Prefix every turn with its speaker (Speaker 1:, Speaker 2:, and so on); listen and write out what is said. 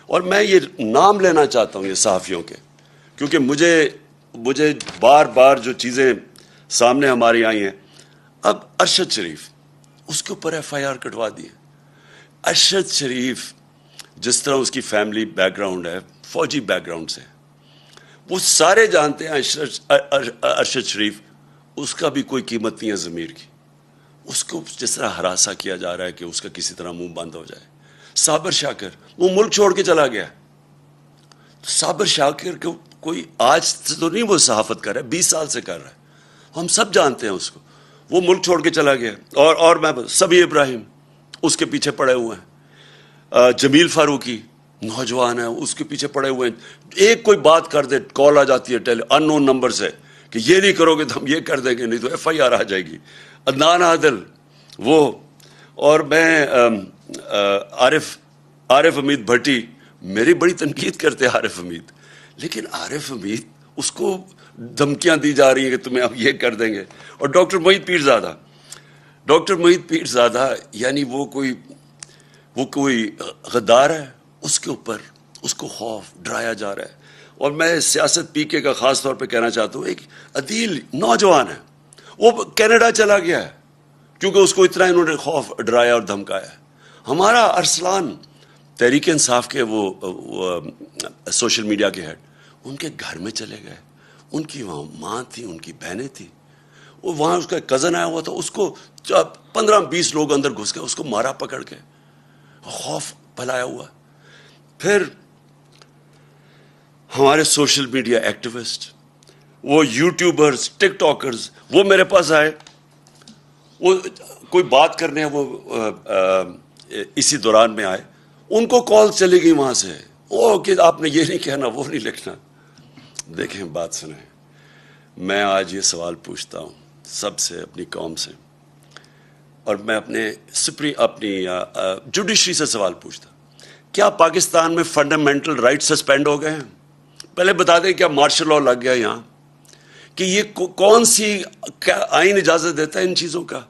Speaker 1: اور میں یہ نام لینا چاہتا ہوں یہ صحافیوں کے، کیونکہ مجھے بار بار جو چیزیں سامنے ہماری آئی ہیں. اب ارشد شریف، اس کے اوپر ایف آئی آر کٹوا دی ہے. ارشد شریف جس طرح اس کی فیملی بیک گراؤنڈ ہے، فوجی بیک گراؤنڈ سے، وہ سارے جانتے ہیں ارشد شریف، اس کا بھی کوئی قیمت نہیں ہے ضمیر کی. اس کو جس طرح ہراساں کیا جا رہا ہے کہ اس کا کسی طرح منہ بند ہو جائے. صابر شاکر وہ ملک چھوڑ کے چلا گیا. صابر شاکر کو کوئی آج سے تو نہیں وہ صحافت کر رہا ہے، 20 سال سے کر رہا ہے، ہم سب جانتے ہیں اس کو. وہ ملک چھوڑ کے چلا گیا. اور میں سبی ابراہیم اس کے پیچھے پڑے ہوئے ہیں. جمیل فاروقی نوجوان ہے، اس کے پیچھے پڑے ہوئے ہیں. ایک کوئی بات کر دے، کال آ جاتی ہے ان نون نمبر سے کہ یہ نہیں کرو گے تو ہم یہ کر دیں گے، نہیں تو ایف آئی آر آ جائے گی. عدنان عادل وہ، اور میں عارف حمید بھٹی، میری بڑی تنقید کرتے ہیں عارف حمید، لیکن عارف حمید اس کو دھمکیاں دی جا رہی ہیں کہ تمہیں اب یہ کر دیں گے. اور ڈاکٹر محیط پیرزادہ یعنی وہ کوئی غدار ہے، اس کے اوپر اس کو خوف ڈرایا جا رہا ہے. اور میں سیاست پی کے کا خاص طور پہ کہنا چاہتا ہوں، ایک عدیل نوجوان ہے، وہ کینیڈا چلا گیا ہے کیونکہ اس کو اتنا انہوں نے خوف ڈرایا اور دھمکایا. ہمارا ارسلان تحریک انصاف کے وہ سوشل میڈیا کے ہیڈ، ان کے گھر میں چلے گئے. ان کی وہاں ماں تھی، ان کی بہنیں تھیں، وہ وہاں اس کا کزن آیا ہوا تھا، اس کو 15-20 لوگ اندر گھس گئے، اس کو مارا پکڑ کے، خوف پھیلایا ہوا. پھر ہمارے سوشل میڈیا ایکٹیوسٹ، وہ یوٹیوبرز، ٹک ٹاکرز، وہ میرے پاس آئے، وہ کوئی بات کرنے وہ اسی دوران میں آئے، ان کو کال چلی گئی وہاں سے، او کہ آپ نے یہ نہیں کہنا، وہ نہیں لکھنا. دیکھیں بات سنیں، میں آج یہ سوال پوچھتا ہوں سب سے، اپنی قوم سے، اور میں اپنی جوڈیشری سے سوال پوچھتا ہوں، کیا پاکستان میں فنڈامنٹل رائٹ سسپینڈ ہو گئے ہیں؟ پہلے بتا دیں کیا مارشل لاء لگ گیا یہاں؟ کہ یہ کون سی آئین اجازت دیتا ہے ان چیزوں کا؟